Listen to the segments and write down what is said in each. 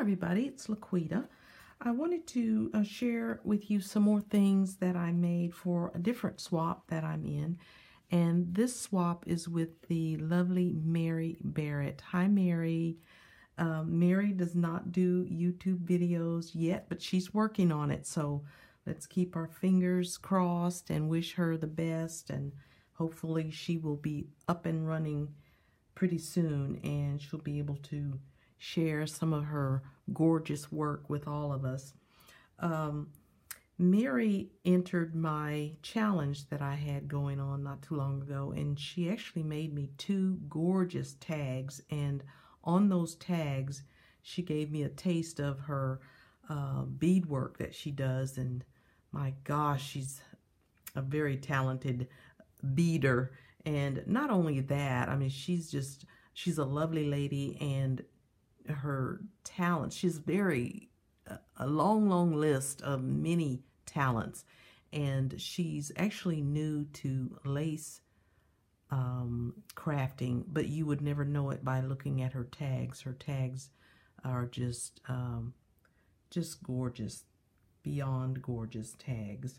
everybody, it's Laquita. I wanted to share with you some more things that I made for a different swap that I'm in. And this swap is with the lovely Mary Barratt. Hi, Mary. Mary does not do YouTube videos yet, but she's working on it. So let's keep our fingers crossed and wish her the best. And hopefully she will be up and running pretty soon, and she'll be able to share some of her gorgeous work with all of us. Mary entered my challenge that I had going on not too long ago, and she actually made me 2 gorgeous tags, and on those tags she gave me a taste of her beadwork that she does, and my gosh, she's a very talented beader. And not only that, I mean, she's a lovely lady, and her talent, she's a long list of many talents, and she's actually new to lace crafting, but you would never know it by looking at her tags. Her tags are just gorgeous, beyond gorgeous tags.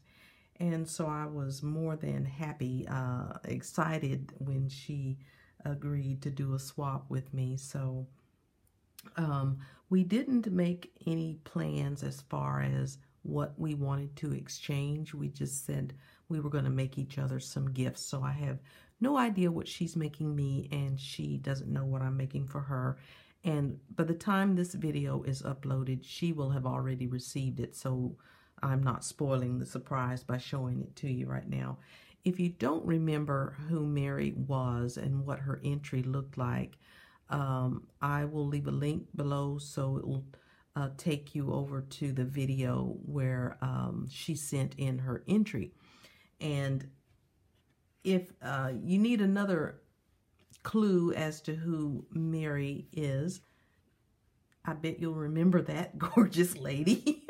And so I was more than happy, excited when she agreed to do a swap with me. So we didn't make any plans as far as what we wanted to exchange. We just said we were going to make each other some gifts. So I have no idea what she's making me, and she doesn't know what I'm making for her. And by the time this video is uploaded, she will have already received it. So I'm not spoiling the surprise by showing it to you right now. If you don't remember who Mary was and what her entry looked like, I will leave a link below, so it will take you over to the video where she sent in her entry. And if you need another clue as to who Mary is, I bet you'll remember that gorgeous lady.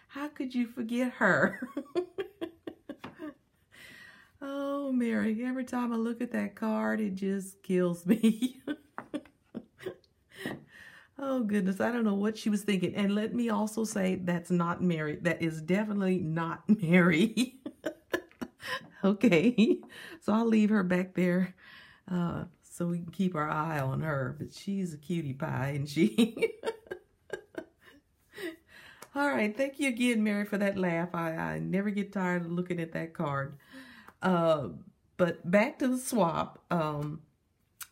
How could you forget her? Oh, Mary, every time I look at that card, it just kills me. Oh, goodness, I don't know what she was thinking. And let me also say, that's not Mary. That is definitely not Mary. Okay, so I'll leave her back there so we can keep our eye on her. But she's a cutie pie, isn't she? All right, thank you again, Mary, for that laugh. I never get tired of looking at that card. But back to the swap.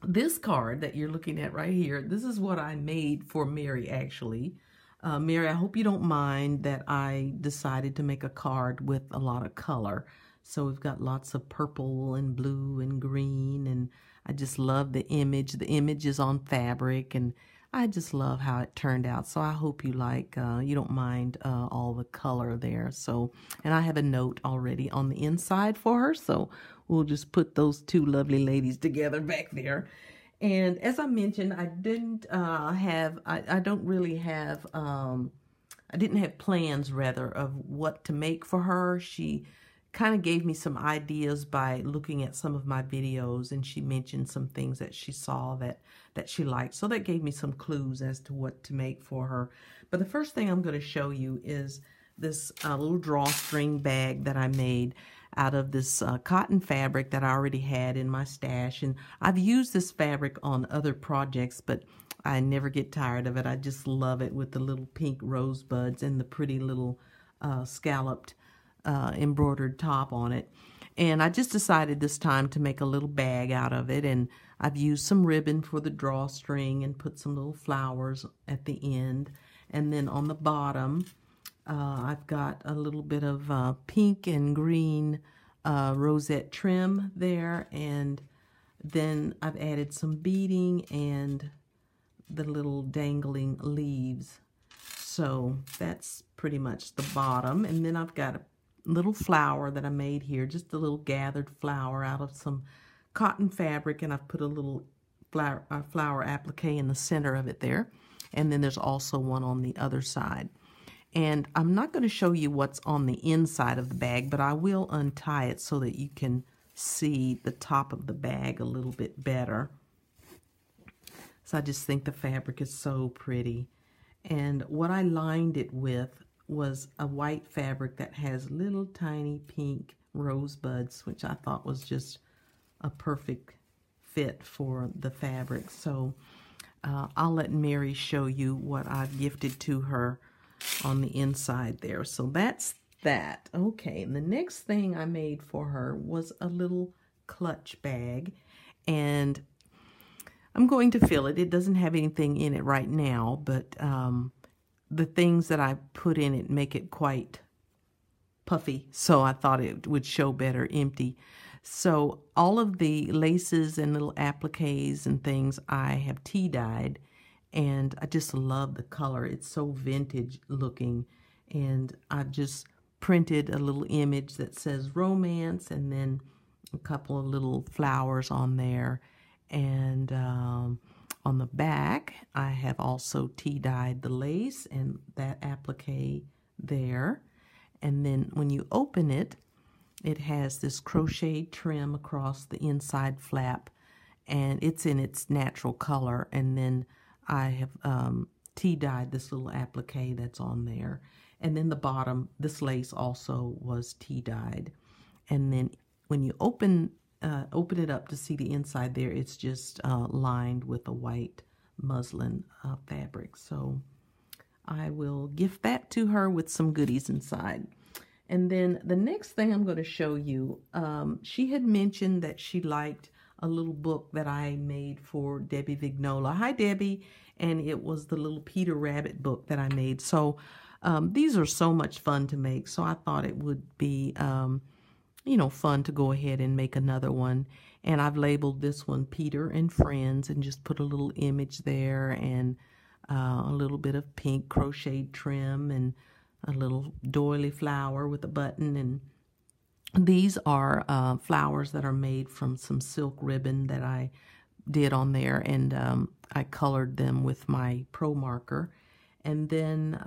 This card that you're looking at right here, this is what I made for Mary, actually. Mary, I hope you don't mind that I decided to make a card with a lot of color. So we've got lots of purple and blue and green, and I just love the image. The image is on fabric, and I just love how it turned out. So I hope you like, you don't mind all the color there. So, and I have a note already on the inside for her. So we'll just put those 2 lovely ladies together back there. And as I mentioned, I didn't I don't really have, I didn't have plans rather of what to make for her. She kind of gave me some ideas by looking at some of my videos, and she mentioned some things that she saw that she liked. So that gave me some clues as to what to make for her. But the first thing I'm going to show you is this little drawstring bag that I made out of this cotton fabric that I already had in my stash. And I've used this fabric on other projects, but I never get tired of it. I just love it with the little pink rosebuds and the pretty little scalloped embroidered top on it. And I just decided this time to make a little bag out of it, and I've used some ribbon for the drawstring and put some little flowers at the end. And then on the bottom, I've got a little bit of pink and green rosette trim there, and then I've added some beading and the little dangling leaves. So that's pretty much the bottom. And then I've got a little flower that I made here, just a little gathered flower out of some cotton fabric, and I've put a little flower applique in the center of it there. And then there's also one on the other side. And I'm not going to show you what's on the inside of the bag, but I will untie it so that you can see the top of the bag a little bit better. So I just think the fabric is so pretty. And what I lined it with was a white fabric that has little tiny pink rosebuds, which I thought was just a perfect fit for the fabric. So I'll let Mary show you what I've gifted to her on the inside there. So that's that. Okay, and the next thing I made for her was a little clutch bag, and I'm going to fill it. It doesn't have anything in it right now, but the things that I put in it make it quite puffy, so I thought it would show better empty. So all of the laces and little appliques and things I have tea dyed, and I just love the color. It's so vintage looking, and I've just printed a little image that says romance, and then a couple of little flowers on there. And on the back, I have also tea dyed the lace and that applique there. And then when you open it, it has this crocheted trim across the inside flap, and it's in its natural color. And then I have tea dyed this little applique that's on there. And then the bottom, this lace also was tea dyed. And then when you open it up to see the inside there, it's just lined with a white muslin fabric. So I will gift that to her with some goodies inside. And then the next thing I'm going to show you, she had mentioned that she liked a little book that I made for Debbie Vignola. Hi, Debbie. And it was the little Peter Rabbit book that I made. So these are so much fun to make. So I thought it would be you know, fun to go ahead and make another one. And I've labeled this one Peter and Friends, and just put a little image there, and a little bit of pink crocheted trim, and a little doily flower with a button. And these are flowers that are made from some silk ribbon that I did on there, and I colored them with my Pro Marker. And then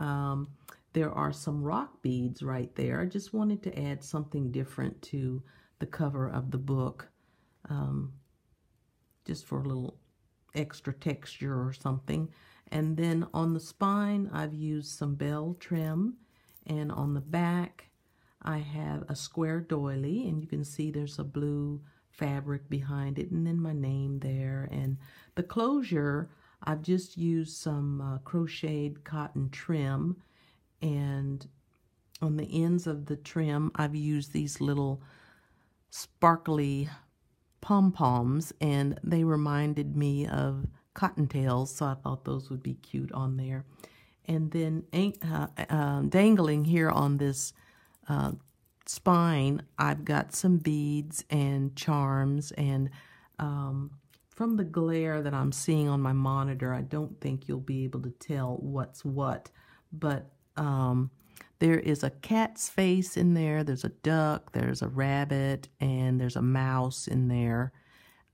there are some rock beads right there. I just wanted to add something different to the cover of the book, just for a little extra texture or something. And then on the spine, I've used some bell trim, and on the back, I have a square doily, and you can see there's a blue fabric behind it, and then my name there. And the closure, I've just used some crocheted cotton trim, and on the ends of the trim, I've used these little sparkly pom-poms, and they reminded me of cottontails, so I thought those would be cute on there. And then dangling here on this spine, I've got some beads and charms, and from the glare that I'm seeing on my monitor, I don't think you'll be able to tell what's what, but there is a cat's face in there, there's a duck, there's a rabbit, and there's a mouse in there.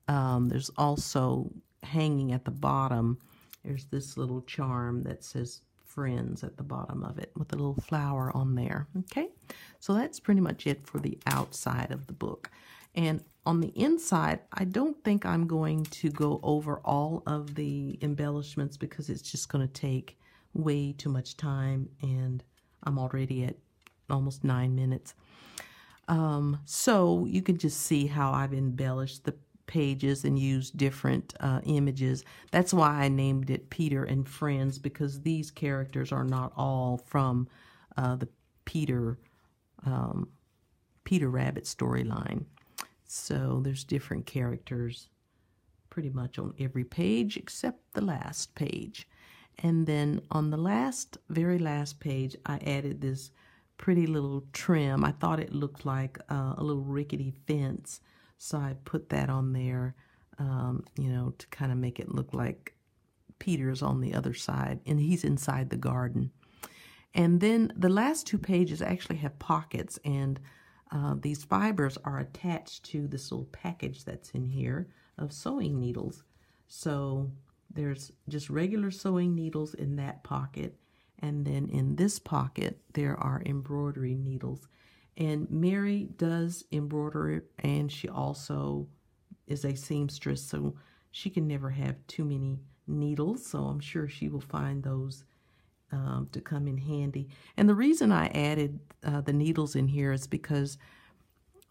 There's also, hanging at the bottom, there's this little charm that says Friends at the bottom of it, with a little flower on there. Okay, so that's pretty much it for the outside of the book. And on the inside, I don't think I'm going to go over all of the embellishments, because it's just going to take way too much time, and I'm already at almost 9 minutes. So you can just see how I've embellished the pages and used different images. That's why I named it Peter and Friends, because these characters are not all from the Peter Rabbit storyline. So there's different characters pretty much on every page except the last page. And then on the very last page, I added this pretty little trim. I thought it looked like a little rickety fence, so I put that on there, you know, to kind of make it look like Peter's on the other side, and he's inside the garden. And then the last 2 pages actually have pockets, and these fibers are attached to this little package that's in here of sewing needles. So there's just regular sewing needles in that pocket, and then in this pocket there are embroidery needles. And Mary does embroider, and she also is a seamstress, so she can never have too many needles, so I'm sure she will find those to come in handy. And the reason I added the needles in here is because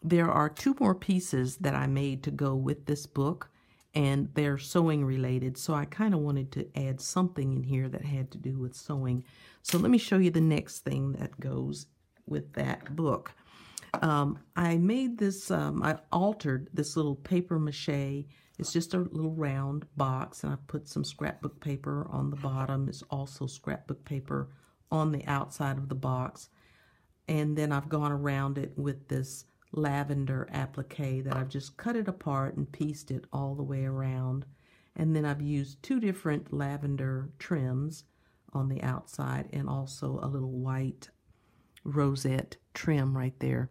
there are 2 more pieces that I made to go with this book, and they're sewing related, so I kind of wanted to add something in here that had to do with sewing. So let me show you the next thing that goes with that book. I made this, I altered this little paper mache. It's just a little round box, and I put some scrapbook paper on the bottom. It's also scrapbook paper on the outside of the box. And then I've gone around it with this lavender applique that I've just cut it apart and pieced it all the way around. And then I've used 2 different lavender trims on the outside and also a little white rosette trim right there.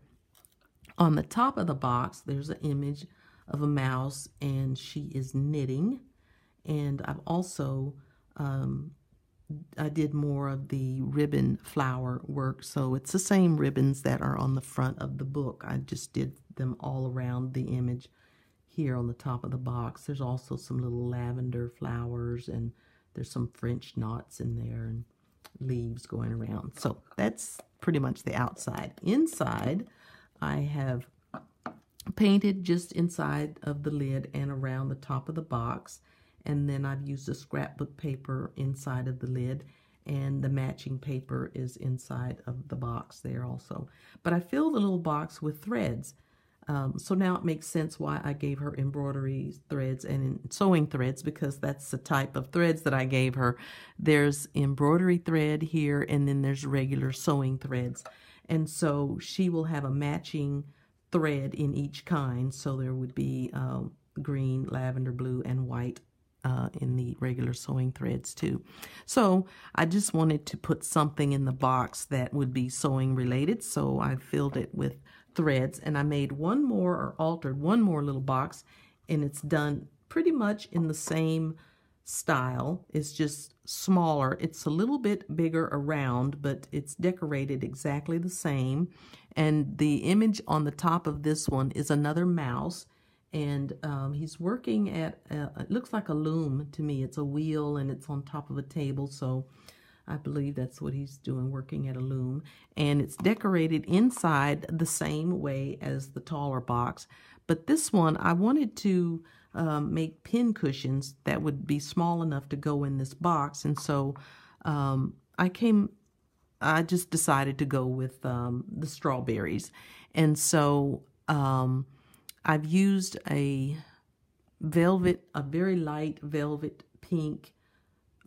On the top of the box, there's an image of a mouse, and she is knitting. And I've also, I did more of the ribbon flower work, so it's the same ribbons that are on the front of the book. I just did them all around the image here on the top of the box. There's also some little lavender flowers, and there's some French knots in there and leaves going around. So that's pretty much the outside. Inside, I have painted just inside of the lid and around the top of the box, and then I've used a scrapbook paper inside of the lid, and the matching paper is inside of the box there also. But I filled the little box with threads, so now it makes sense why I gave her embroidery threads and sewing threads, because that's the type of threads that I gave her. There's embroidery thread here, and then there's regular sewing threads. And so she will have a matching thread in each kind. So there would be green, lavender, blue, and white in the regular sewing threads too. So I just wanted to put something in the box that would be sewing related. So I filled it with threads, and I made one more, or altered one more little box, and it's done pretty much in the same style. It's just smaller. It's a little bit bigger around, but it's decorated exactly the same. And the image on the top of this one is another mouse, and he's working at it looks like a loom to me. It's a wheel, and it's on top of a table, so I believe that's what he's doing, working at a loom. And it's decorated inside the same way as the taller box, but this one I wanted to make pin cushions that would be small enough to go in this box. And so I just decided to go with the strawberries. And so I've used a very light velvet pink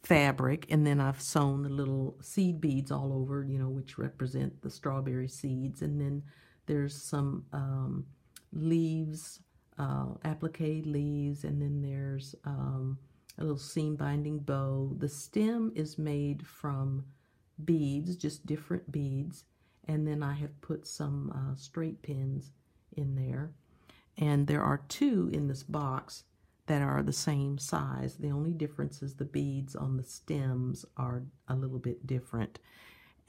fabric, and then I've sewn the little seed beads all over, you know, which represent the strawberry seeds. And then there's some leaves, applique leaves, and then there's a little seam binding bow. The stem is made from beads, just different beads, and then I have put some straight pins in there. And there are 2 in this box that are the same size. The only difference is the beads on the stems are a little bit different.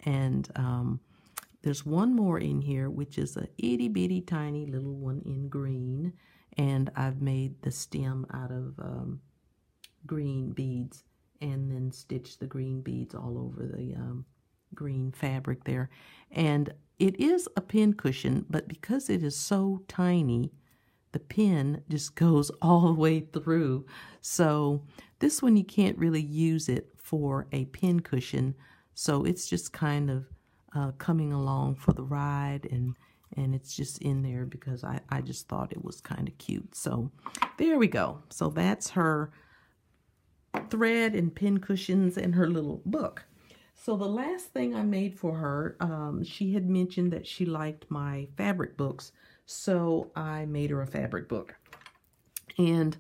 And there's one more in here, which is a itty bitty tiny little one in green, and I've made the stem out of green beads, and then stitched the green beads all over the green fabric there. And it is a pin cushion, but because it is so tiny, the pin just goes all the way through. So this one, you can't really use it for a pin cushion, so it's just kind of coming along for the ride, and it's just in there because I just thought it was kind of cute. So there we go. So that's her thread and pin cushions and her little book. So the last thing I made for her, she had mentioned that she liked my fabric books, so I made her a fabric book. And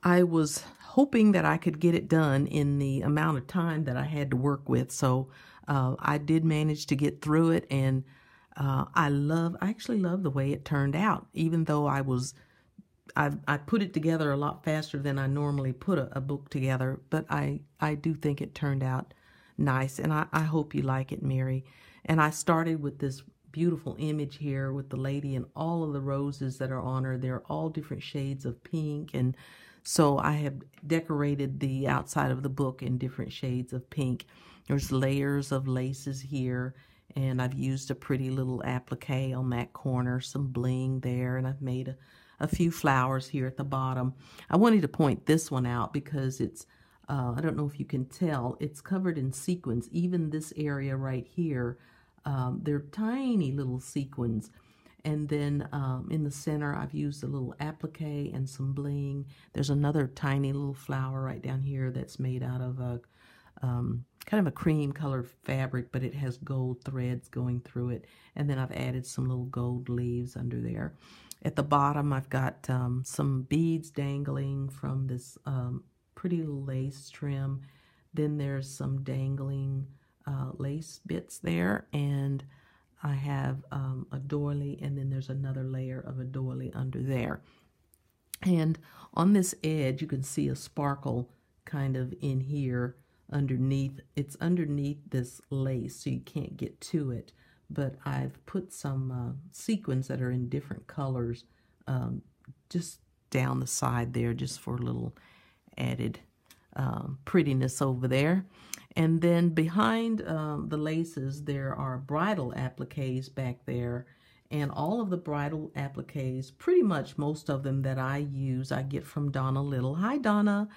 I was hoping that I could get it done in the amount of time that I had to work with. So I did manage to get through it, and I actually love the way it turned out, even though I put it together a lot faster than I normally put a book together. But I do think it turned out nice, and I hope you like it, Mary. And I started with this beautiful image here with the lady and all of the roses that are on her. They're all different shades of pink and So I have decorated the outside of the book in different shades of pink. There's layers of laces here, and I've used a pretty little applique on that corner, some bling there, and I've made a few flowers here at the bottom. I wanted to point this one out because it's, I don't know if you can tell, it's covered in sequins. Even this area right here, they're tiny little sequins. And then in the center, I've used a little applique and some bling. There's another tiny little flower right down here that's made out of a kind of a cream colored fabric, but it has gold threads going through it. And then I've added some little gold leaves under there. At the bottom, I've got some beads dangling from this pretty little lace trim. Then there's some dangling lace bits there, and I have a doily, and then there's another layer of a doily under there. And on this edge, you can see a sparkle kind of in here underneath. It's underneath this lace, so you can't get to it. But I've put some sequins that are in different colors just down the side there, just for a little added prettiness over there. And then behind the laces, there are bridal appliques back there. And all of the bridal appliques, pretty much most of them that I use, I get from Donna Little. Hi, Donna.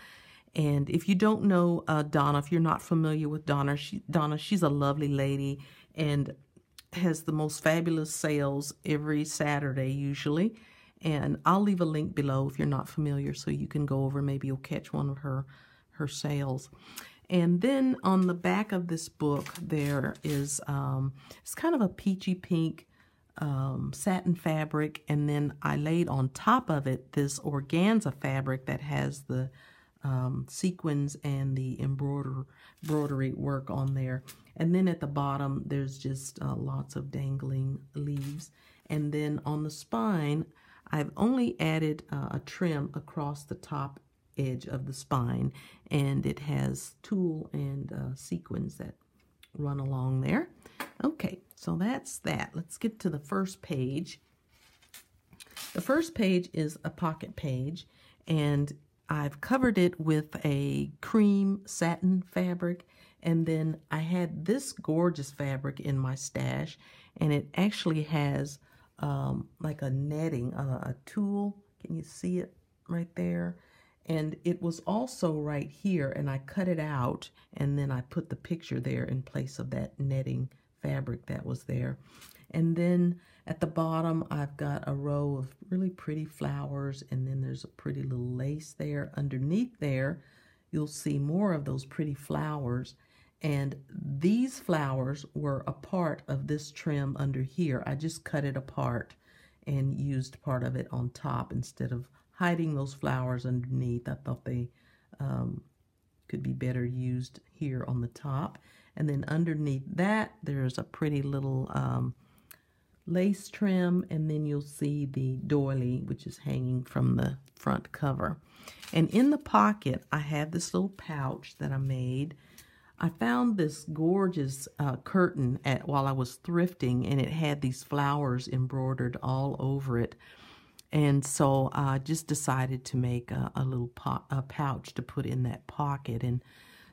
And if you don't know Donna, if you're not familiar with Donna, she's a lovely lady and has the most fabulous sales every Saturday usually. And I'll leave a link below if you're not familiar, so you can go over, maybe you'll catch one of her sales. And then on the back of this book, there is, it's kind of a peachy pink satin fabric, and then I laid on top of it this organza fabric that has the sequins and the embroidery work on there. And then at the bottom, there's just lots of dangling leaves. And then on the spine, I've only added a trim across the top edge of the spine, and it has tulle and sequins that run along there. Okay, so that's that. Let's get to the first page. The first page is a pocket page, and I've covered it with a cream satin fabric, and then I had this gorgeous fabric in my stash, and it actually has like a netting, a tulle. Can you see it right there? And it was also right here, and I cut it out, and then I put the picture there in place of that netting fabric that was there. And then at the bottom, I've got a row of really pretty flowers, and then there's a pretty little lace there. Underneath there, you'll see more of those pretty flowers. And these flowers were a part of this trim under here. I just cut it apart and used part of it on top instead of hiding those flowers underneath. I thought they could be better used here on the top. And then underneath that, there's a pretty little lace trim, and then you'll see the doily, which is hanging from the front cover. And in the pocket, I have this little pouch that I made. I found this gorgeous curtain while I was thrifting, and it had these flowers embroidered all over it. And so I just decided to make a little pouch to put in that pocket. And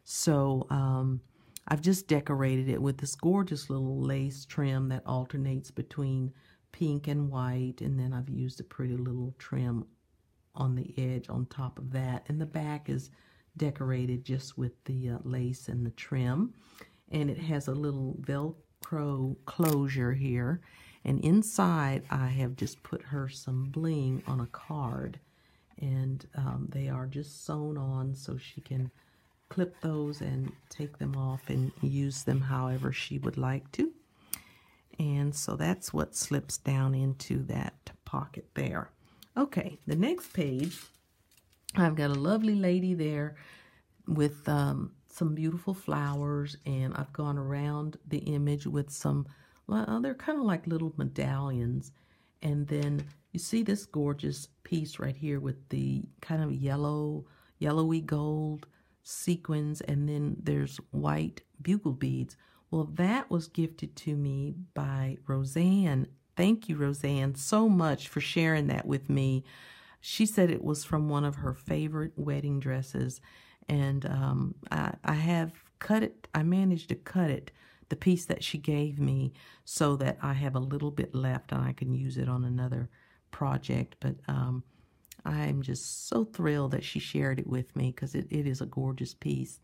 so I've just decorated it with this gorgeous little lace trim that alternates between pink and white. And then I've used a pretty little trim on the edge on top of that. And the back is decorated just with the lace and the trim. And it has a little Velcro closure here. And inside, I have just put her some bling on a card. And they are just sewn on so she can clip those and take them off and use them however she would like to. And so that's what slips down into that pocket there. Okay, the next page, I've got a lovely lady there with some beautiful flowers, and I've gone around the image with some, well, they're kind of like little medallions. And then you see this gorgeous piece right here with the kind of yellowy gold sequins, and then there's white bugle beads. Well, that was gifted to me by Roseanne. Thank you, Roseanne, so much for sharing that with me. She said it was from one of her favorite wedding dresses, and I have cut it. I managed to cut it, the piece that she gave me, so that I have a little bit left and I can use it on another project. But I'm just so thrilled that she shared it with me, because it is a gorgeous piece.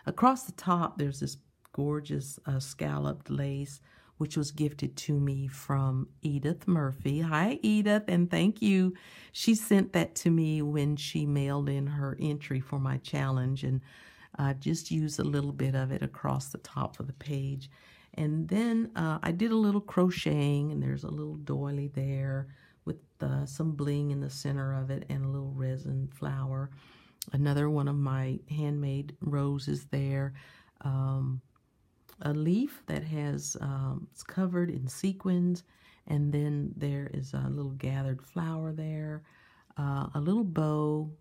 Across the top, there's this gorgeous scalloped lace, which was gifted to me from Edith Murphy. Hi, Edith, and thank you. She sent that to me when she mailed in her entry for my challenge, and I just used a little bit of it across the top of the page. And then I did a little crocheting, and there's a little doily there with some bling in the center of it and a little resin flower. Another one of my handmade roses there. A leaf that has, it's covered in sequins, and then there is a little gathered flower there, a little bow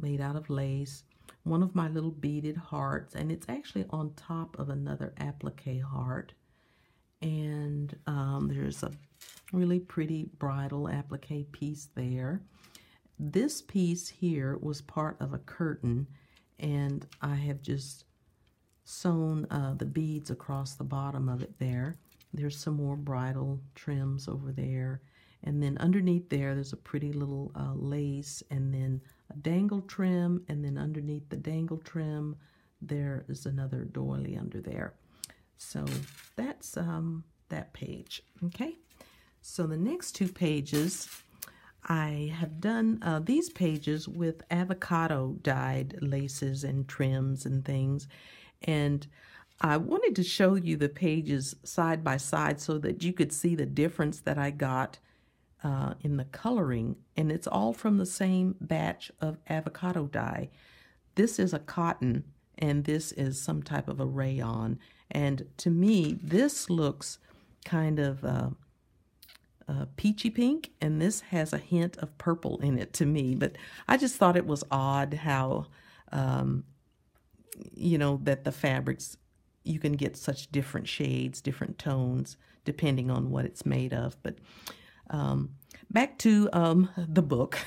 made out of lace, one of my little beaded hearts, and it's actually on top of another applique heart, and there's a really pretty bridal applique piece there. This piece here was part of a curtain, and I have just sewn the beads across the bottom of it there. There's some more bridal trims over there. And then underneath there's a pretty little lace, and then a dangle trim, and then underneath the dangle trim, there is another doily under there. So that's that page, okay? So the next two pages, I have done these pages with avocado dyed laces and trims and things. And I wanted to show you the pages side by side so that you could see the difference that I got in the coloring. And it's all from the same batch of avocado dye. This is a cotton, and this is some type of a rayon. And to me, this looks kind of peachy pink, and this has a hint of purple in it to me. But I just thought it was odd how you know, that the fabrics, you can get such different shades, different tones, depending on what it's made of. But back to the book.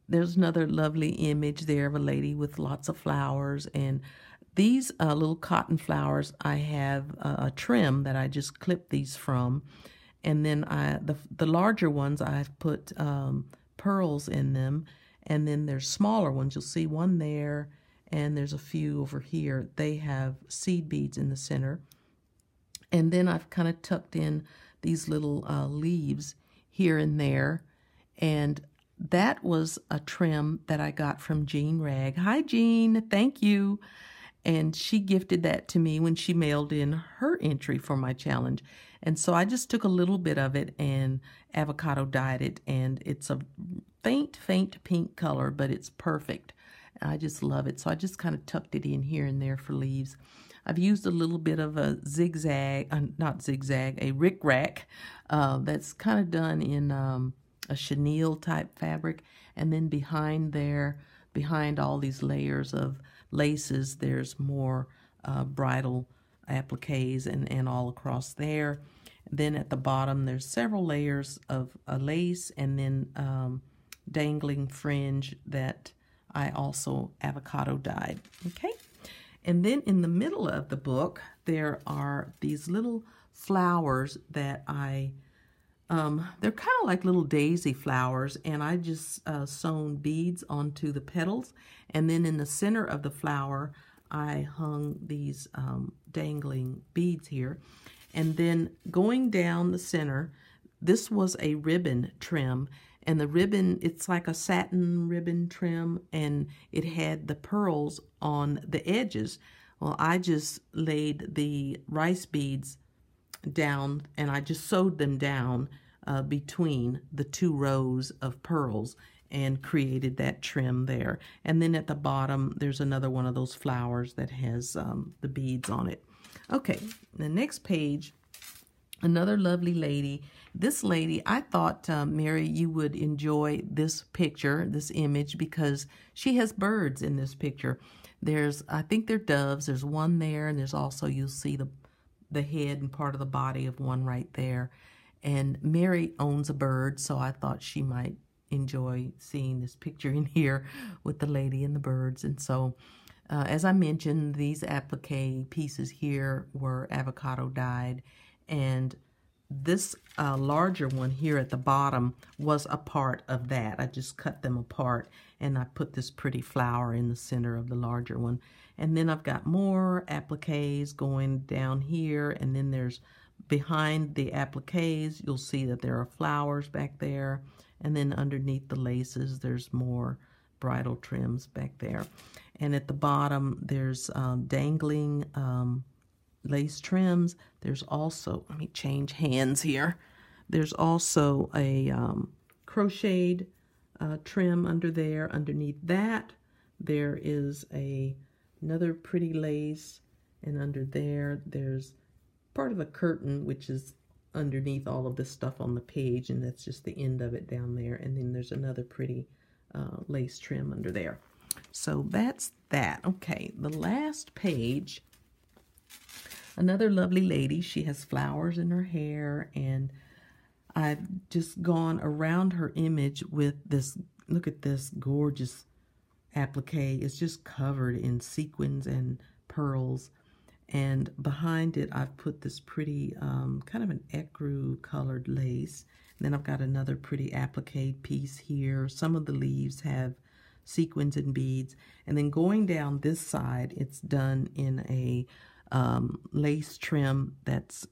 There's another lovely image there of a lady with lots of flowers. And these little cotton flowers, I have a trim that I just clipped these from. And then the larger ones, I've put pearls in them. And then there's smaller ones. You'll see one there, and there's a few over here. They have seed beads in the center. And then I've kind of tucked in these little leaves here and there. And that was a trim that I got from Jean Ragg. Hi, Jean. Thank you. And she gifted that to me when she mailed in her entry for my challenge. And so I just took a little bit of it and avocado dyed it. And it's a faint pink color, but it's perfect. I just love it. So I just kind of tucked it in here and there for leaves. I've used a little bit of a zigzag, not zigzag, a rick-rack that's kind of done in a chenille type fabric. And then behind there, behind all these layers of laces, there's more bridal appliques and all across there. Then at the bottom, there's several layers of a lace, and then dangling fringe that I also avocado dyed, okay? And then in the middle of the book, there are these little flowers that they're kind of like little daisy flowers, and I just sewn beads onto the petals. And then in the center of the flower, I hung these dangling beads here. And then going down the center, this was a ribbon trim. And the ribbon, it's like a satin ribbon trim, and it had the pearls on the edges. Well, I just laid the rice beads down, and I just sewed them down between the two rows of pearls and created that trim there. And then at the bottom, there's another one of those flowers that has the beads on it. Okay, the next page, another lovely lady. This lady, I thought, Mary, you would enjoy this picture, this image, because she has birds in this picture. There's, I think they're doves. There's one there, and there's also, you'll see the head and part of the body of one right there. And Mary owns a bird, so I thought she might enjoy seeing this picture in here with the lady and the birds. And so, as I mentioned, these applique pieces here were avocado dyed, and this larger one here at the bottom was a part of that. I just cut them apart, and I put this pretty flower in the center of the larger one. And then I've got more appliques going down here, and then there's behind the appliques, you'll see that there are flowers back there, and then underneath the laces, there's more bridal trims back there. And at the bottom, there's dangling lace trims. There's also, let me change hands here. There's also a crocheted trim under there. Underneath that, there is another pretty lace, and under there, there's part of the curtain, which is underneath all of this stuff on the page, and that's just the end of it down there. And then there's another pretty lace trim under there. So that's that. Okay, the last page, another lovely lady. She has flowers in her hair, and I've just gone around her image with this, look at this gorgeous applique. It's just covered in sequins and pearls. And behind it, I've put this pretty kind of an ecru colored lace. And then I've got another pretty applique piece here. Some of the leaves have sequins and beads. And then going down this side, it's done in a lace trim that's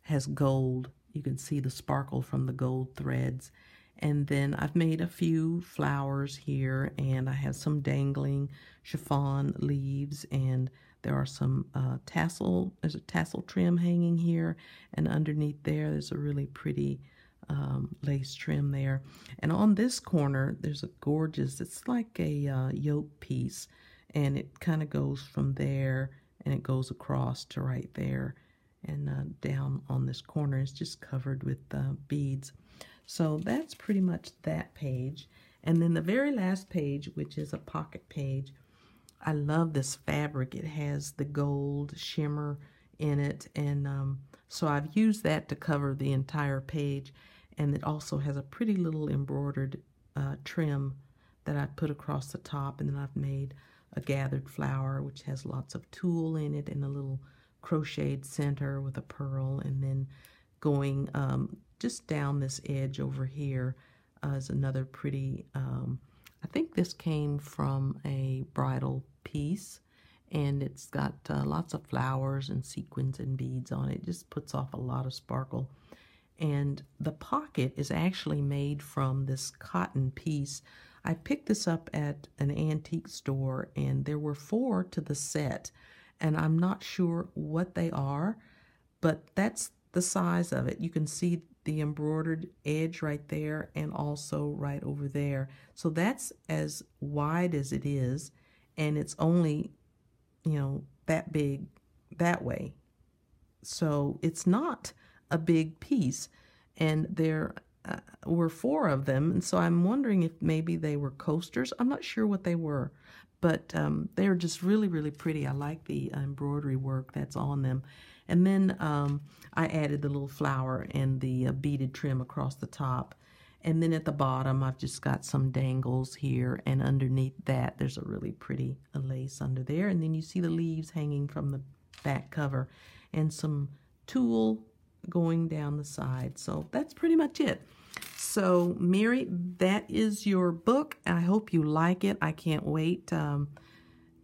has gold. You can see the sparkle from the gold threads. And then I've made a few flowers here, and I have some dangling chiffon leaves, and there are some there's a tassel trim hanging here, and underneath there's a really pretty lace trim there. And on this corner, there's a gorgeous, it's like a yoke piece, and it kind of goes from there, and it goes across to right there, and down on this corner is just covered with beads. So that's pretty much that page. And then the very last page, which is a pocket page, I love this fabric. It has the gold shimmer in it, and so I've used that to cover the entire page. And it also has a pretty little embroidered trim that I put across the top, and then I've made a gathered flower, which has lots of tulle in it, and a little crocheted center with a pearl. And then going just down this edge over here is another pretty, I think this came from a bridal piece, and it's got lots of flowers and sequins and beads on it. It just puts off a lot of sparkle. And the pocket is actually made from this cotton piece. I picked this up at an antique store, and there were 4 to the set, and I'm not sure what they are, but that's the size of it. You can see the embroidered edge right there, and also right over there. So that's as wide as it is, and it's only, you know, that big that way. So it's not a big piece, and there were 4 of them, and so I'm wondering if maybe they were coasters. I'm not sure what they were, but they're just really, really pretty. I like the embroidery work that's on them. And then I added the little flower and the beaded trim across the top. And then at the bottom, I've just got some dangles here, and underneath that, there's a really pretty lace under there. And then you see the leaves hanging from the back cover, and some tulle going down the side. So that's pretty much it. So Mary, that is your book. I hope you like it. I can't wait to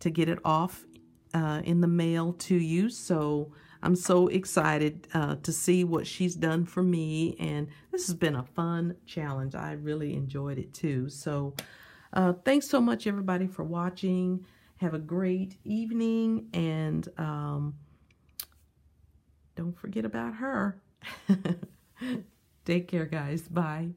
get it off in the mail to you. So I'm so excited to see what she's done for me, and this has been a fun challenge. I really enjoyed it too. So thanks so much, everybody, for watching. Have a great evening, and don't forget about her. Take care, guys. Bye.